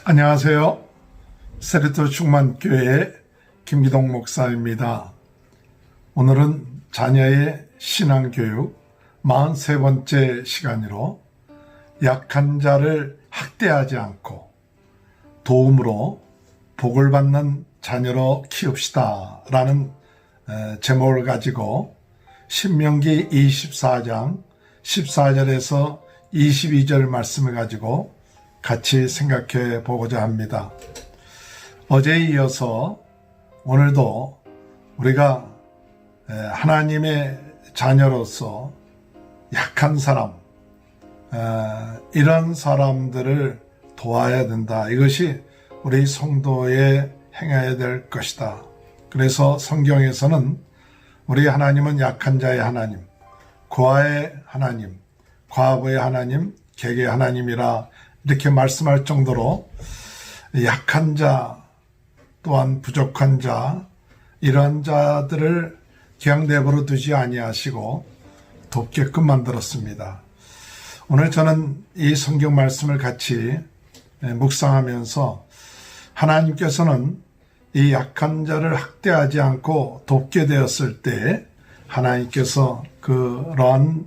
안녕하세요. 세리토 충만교회 김기동 목사입니다. 오늘은 자녀의 신앙교육 43번째 시간으로 약한 자를 학대하지 않고 도움으로 복을 받는 자녀로 키웁시다 라는 제목을 가지고 신명기 24장 14절에서 22절 말씀을 가지고 같이 생각해 보고자 합니다. 어제에 이어서 오늘도 우리가 하나님의 자녀로서 약한 사람, 이런 사람들을 도와야 된다. 이것이 우리 성도의 행해야 될 것이다. 그래서 성경에서는 우리 하나님은 약한 자의 하나님, 고아의 하나님, 과부의 하나님, 객의 하나님이라 이렇게 말씀할 정도로 약한 자, 또한 부족한 자, 이런 자들을 그냥 내버려 두지 아니하시고 돕게끔 만들었습니다. 오늘 저는 이 성경 말씀을 같이 묵상하면서 하나님께서는 이 약한 자를 학대하지 않고 돕게 되었을 때 하나님께서 그러한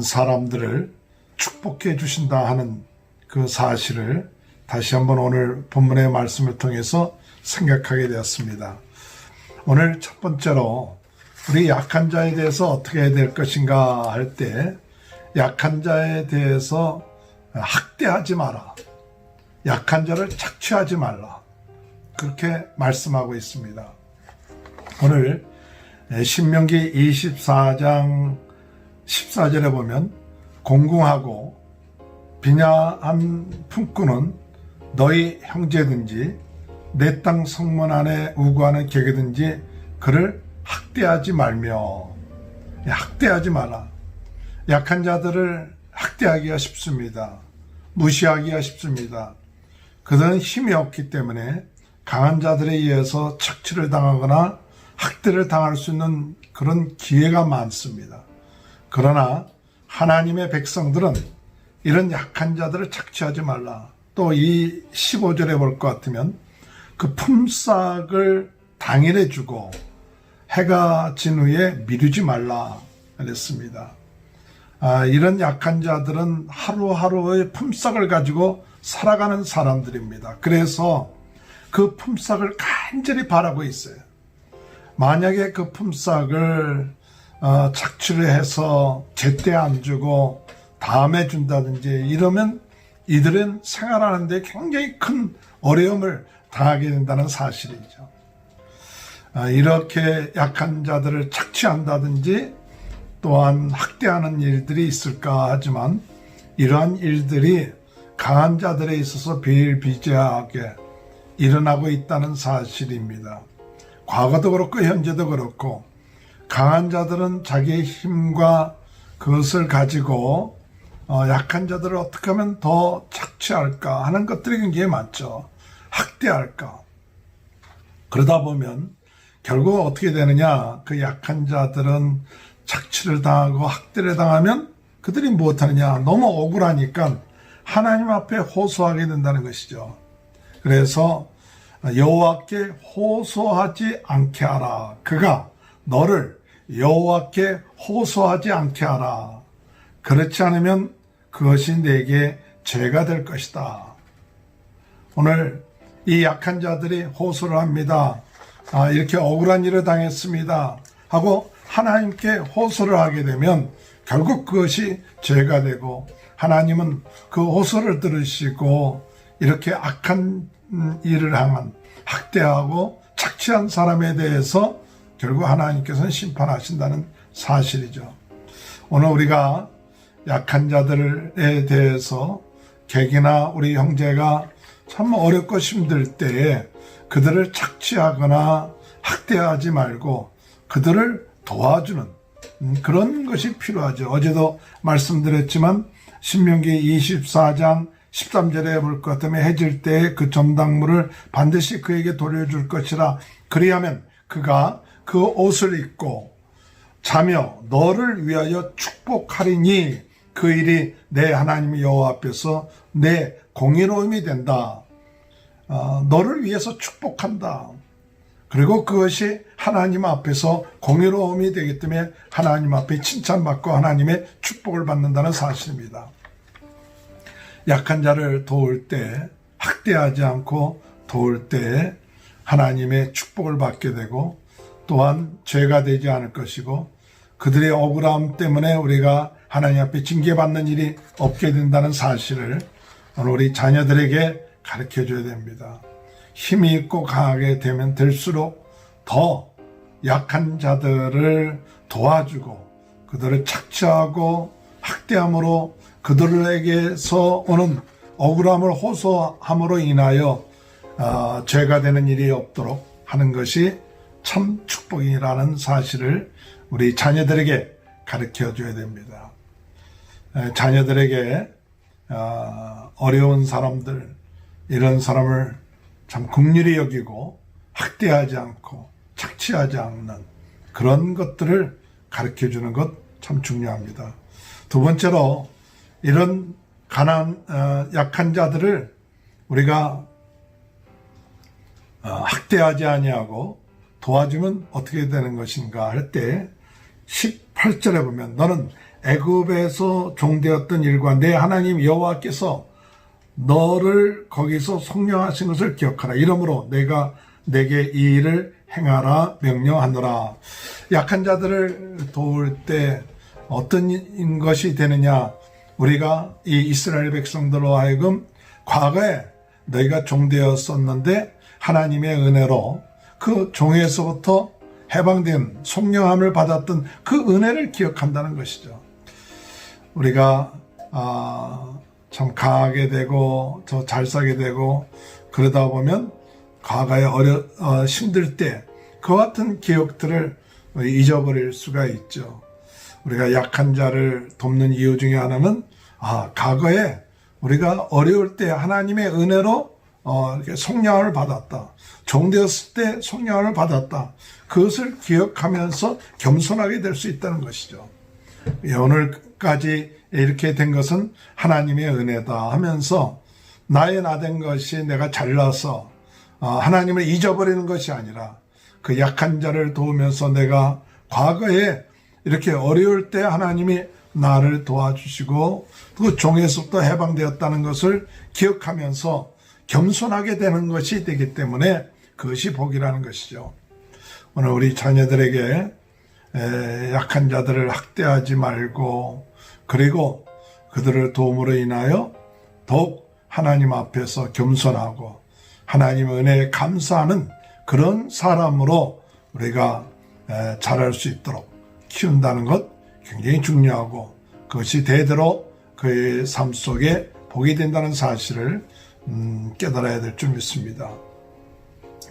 사람들을 축복해 주신다 하는 그 사실을 다시 한번 오늘 본문의 말씀을 통해서 생각하게 되었습니다. 오늘 첫 번째로 우리 약한 자에 대해서 어떻게 해야 될 것인가 할 때 약한 자에 대해서 학대하지 마라. 약한 자를 착취하지 말라. 그렇게 말씀하고 있습니다. 오늘 신명기 24장 14절에 보면 공궁하고 빈야한 품꾼은 너희 형제든지 내 땅 성문 안에 우구하는 객이든지 그를 학대하지 말며. 학대하지 마라. 약한 자들을 학대하기가 쉽습니다. 무시하기가 쉽습니다. 그들은 힘이 없기 때문에 강한 자들에 의해서 착취를 당하거나 학대를 당할 수 있는 그런 기회가 많습니다. 그러나 하나님의 백성들은 이런 약한 자들을 착취하지 말라. 또 이 15절에 볼 것 같으면 그 품삯을 당일에 주고 해가 진 후에 미루지 말라 그랬습니다. 이런 약한 자들은 하루하루의 품삯을 가지고 살아가는 사람들입니다. 그래서 그 품삯을 간절히 바라고 있어요. 만약에 그 품삯을 착취를 해서 제때 안 주고 다음에 준다든지 이러면 이들은 생활하는 데 굉장히 큰 어려움을 당하게 된다는 사실이죠. 이렇게 약한 자들을 착취한다든지 또한 학대하는 일들이 있을까 하지만 이러한 일들이 강한 자들에 있어서 비일비재하게 일어나고 있다는 사실입니다. 과거도 그렇고 현재도 그렇고 강한 자들은 자기의 힘과 그것을 가지고 약한 자들을 어떻게 하면 더 착취할까 하는 것들이 굉장히 많죠. 학대할까. 그러다 보면 결국 어떻게 되느냐. 그 약한 자들은 착취를 당하고 학대를 당하면 그들이 무엇하느냐. 너무 억울하니까 하나님 앞에 호소하게 된다는 것이죠. 그래서 여호와께 호소하지 않게 하라. 그가 너를 여호와께 호소하지 않게 하라. 그렇지 않으면 그것이 내게 죄가 될 것이다. 오늘 이 약한 자들이 호소를 합니다. 이렇게 억울한 일을 당했습니다 하고 하나님께 호소를 하게 되면 결국 그것이 죄가 되고 하나님은 그 호소를 들으시고 이렇게 악한 일을 향한 학대하고 착취한 사람에 대해서 결국 하나님께서는 심판하신다는 사실이죠. 오늘 우리가 약한 자들에 대해서 객이나 우리 형제가 참 어렵고 힘들 때에 그들을 착취하거나 학대하지 말고 그들을 도와주는 그런 것이 필요하죠. 어제도 말씀드렸지만 신명기 24장 13절에 볼 것 같으면 해질 때에 그 전당물을 반드시 그에게 돌려줄 것이라. 그리하면 그가 그 옷을 입고 자며 너를 위하여 축복하리니 그 일이 내 하나님 여호와 앞에서 내 공의로움이 된다. 너를 위해서 축복한다. 그리고 그것이 하나님 앞에서 공의로움이 되기 때문에 하나님 앞에 칭찬받고 하나님의 축복을 받는다는 사실입니다. 약한 자를 도울 때, 학대하지 않고 도울 때 하나님의 축복을 받게 되고, 또한 죄가 되지 않을 것이고, 그들의 억울함 때문에 우리가 하나님 앞에 징계받는 일이 없게 된다는 사실을 오늘 우리 자녀들에게 가르쳐줘야 됩니다. 힘이 있고 강하게 되면 될수록 더 약한 자들을 도와주고 그들을 착취하고 학대함으로 그들에게서 오는 억울함을 호소함으로 인하여 죄가 되는 일이 없도록 하는 것이 참 축복이라는 사실을 우리 자녀들에게 가르쳐줘야 됩니다. 자녀들에게 어려운 사람들, 이런 사람을 참 긍휼히 여기고 학대하지 않고 착취하지 않는 그런 것들을 가르쳐주는 것 참 중요합니다. 두 번째로 이런 약한 자들을 우리가 학대하지 아니하고 도와주면 어떻게 되는 것인가 할 때 18절에 보면 너는 애굽에서 종되었던 일과 내 하나님 여호와께서 너를 거기서 속량하신 것을 기억하라. 이러므로 내가 내게 이 일을 행하라 명령하노라. 약한 자들을 도울 때 어떤 것이 되느냐. 우리가 이 이스라엘 백성들로 하여금 과거에 너희가 종되었었는데 하나님의 은혜로 그 종에서부터 해방된 속량함을 받았던 그 은혜를 기억한다는 것이죠. 우리가 참 강하게 되고 더 잘 살게 되고 그러다 보면 과거에 힘들 때 그와 같은 기억들을 잊어버릴 수가 있죠. 우리가 약한 자를 돕는 이유 중에 하나는 과거에 우리가 어려울 때 하나님의 은혜로 이렇게 속량을 받았다. 종되었을 때 속량을 받았다. 그것을 기억하면서 겸손하게 될 수 있다는 것이죠. 오늘까지 이렇게 된 것은 하나님의 은혜다 하면서 나의 나된 것이 내가 잘나서 하나님을 잊어버리는 것이 아니라 그 약한 자를 도우면서 내가 과거에 이렇게 어려울 때 하나님이 나를 도와주시고 그 종에서부터 해방되었다는 것을 기억하면서 겸손하게 되는 것이 되기 때문에 그것이 복이라는 것이죠. 오늘 우리 자녀들에게 약한 자들을 학대하지 말고 그리고 그들을 도움으로 인하여 더욱 하나님 앞에서 겸손하고 하나님의 은혜에 감사하는 그런 사람으로 우리가 자랄 수 있도록 키운다는 것 굉장히 중요하고 그것이 대대로 그의 삶 속에 복이 된다는 사실을 깨달아야 될 줄 믿습니다.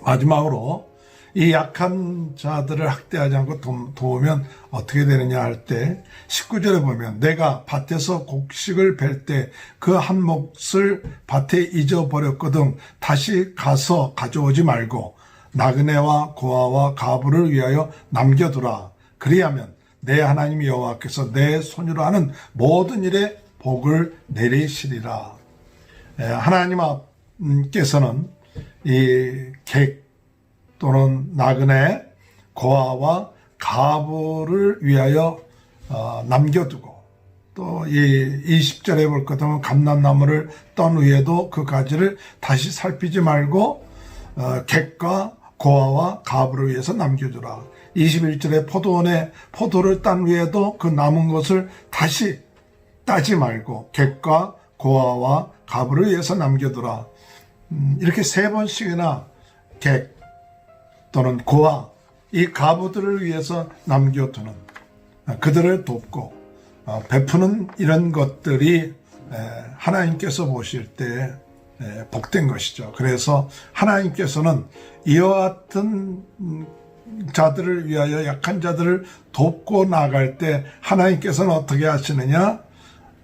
마지막으로 이 약한 자들을 학대하지 않고 도우면 어떻게 되느냐 할 때 19절에 보면 내가 밭에서 곡식을 벨 때 그 한 몫을 밭에 잊어버렸거든 다시 가서 가져오지 말고 나그네와 고아와 가부를 위하여 남겨두라. 그리하면 내 하나님 여호와께서 내 손으로 하는 모든 일에 복을 내리시리라. 하나님께서는 이 객 또는 나그네, 고아와 가부를 위하여 남겨두고 또 이 20절에 볼 것 같으면 감람나무를 떤 후에도 그 가지를 다시 살피지 말고 객과 고아와 가부를 위해서 남겨두라. 21절에 포도원에 포도를 딴 후에도 그 남은 것을 다시 따지 말고 객과 고아와 가부를 위해서 남겨두라. 이렇게 3번씩이나 객 또는 고아, 이 가부들을 위해서 남겨두는 그들을 돕고 베푸는 이런 것들이 하나님께서 보실 때 복된 것이죠. 그래서 하나님께서는 이와 같은 자들을 위하여 약한 자들을 돕고 나갈 때 하나님께서는 어떻게 하시느냐?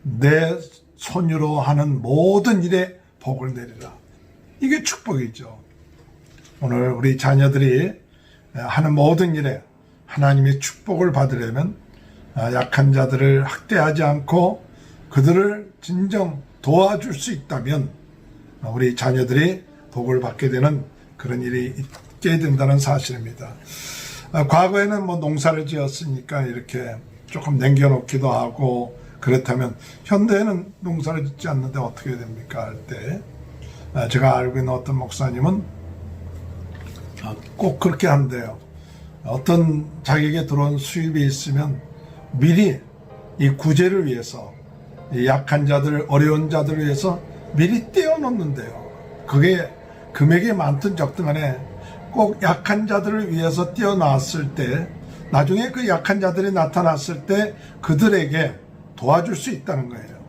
내 손으로 하는 모든 일에 복을 내리라. 이게 축복이죠. 오늘 우리 자녀들이 하는 모든 일에 하나님의 축복을 받으려면 약한 자들을 학대하지 않고 그들을 진정 도와줄 수 있다면 우리 자녀들이 복을 받게 되는 그런 일이 있게 된다는 사실입니다. 과거에는 뭐 농사를 지었으니까 이렇게 조금 남겨놓기도 하고, 그렇다면 현대에는 농사를 짓지 않는데 어떻게 됩니까 할 때, 제가 알고 있는 어떤 목사님은 꼭 그렇게 한대요. 어떤 자기에게 들어온 수입이 있으면 미리 이 구제를 위해서, 이 약한 자들, 어려운 자들을 위해서 미리 떼어놓는데요. 그게 금액이 많든 적든 간에 꼭 약한 자들을 위해서 떼어놨을 때, 나중에 그 약한 자들이 나타났을 때 그들에게 도와줄 수 있다는 거예요.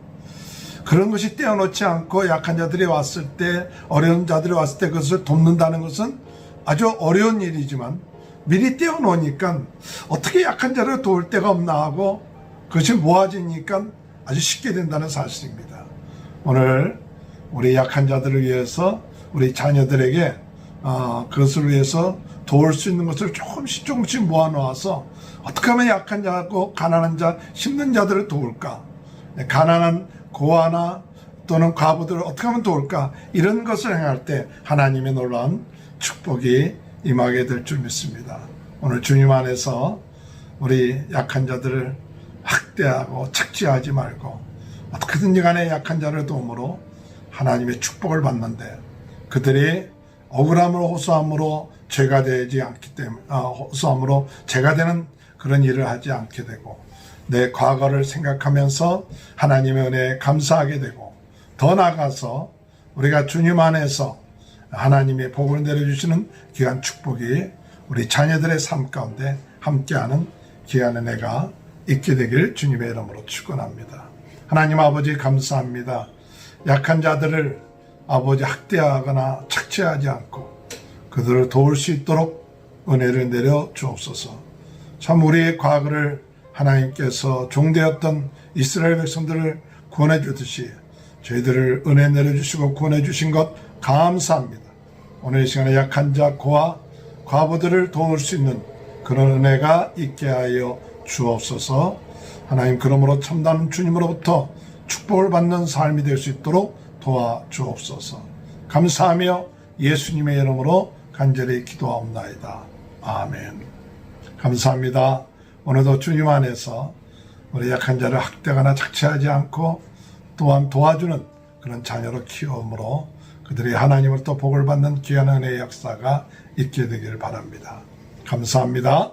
그런 것이 떼어놓지 않고 약한 자들이 왔을 때, 어려운 자들이 왔을 때 그것을 돕는다는 것은 아주 어려운 일이지만, 미리 떼어놓으니까 어떻게 약한 자를 도울 데가 없나 하고 그것이 모아지니까 아주 쉽게 된다는 사실입니다. 오늘 우리 약한 자들을 위해서, 우리 자녀들에게 그것을 위해서 도울 수 있는 것을 조금씩 모아놓아서 어떻게 하면 약한 자하고 가난한 자, 힘든 자들을 도울까, 가난한 고아나 또는 과부들을 어떻게 하면 도울까, 이런 것을 행할 때 하나님의 놀라운 축복이 임하게 될 줄 믿습니다. 오늘 주님 안에서 우리 약한 자들을 학대하고 착취하지 말고 어떻게든지 간에 약한 자를 도움으로 하나님의 축복을 받는데, 그들이 억울함으로 호소함으로 죄가 되지 않기 때문에, 호소함으로 죄가 되는 그런 일을 하지 않게 되고, 내 과거를 생각하면서 하나님의 은혜에 감사하게 되고, 더 나아가서 우리가 주님 안에서 하나님의 복을 내려주시는 귀한 축복이 우리 자녀들의 삶 가운데 함께하는 귀한 은혜가 있게 되길 주님의 이름으로 축원합니다. 하나님 아버지 감사합니다. 약한 자들을 아버지 학대하거나 착취하지 않고 그들을 도울 수 있도록 은혜를 내려 주옵소서. 참 우리의 과거를 하나님께서 종되었던 이스라엘 백성들을 구원해 주듯이 저희들을 은혜 내려주시고 구원해 주신 것 감사합니다. 오늘 이 시간에 약한 자, 고아, 과부들을 도울 수 있는 그런 은혜가 있게 하여 주옵소서. 하나님, 그러므로 참다운 주님으로부터 축복을 받는 삶이 될 수 있도록 도와주옵소서. 감사하며 예수님의 이름으로 간절히 기도하옵나이다. 아멘. 감사합니다. 오늘도 주님 안에서 우리 약한 자를 학대하거나 착취하지 않고 또한 도와주는 그런 자녀로 키움으로 그들이 하나님을 또 복을 받는 귀한 은혜의 역사가 있게 되기를 바랍니다. 감사합니다.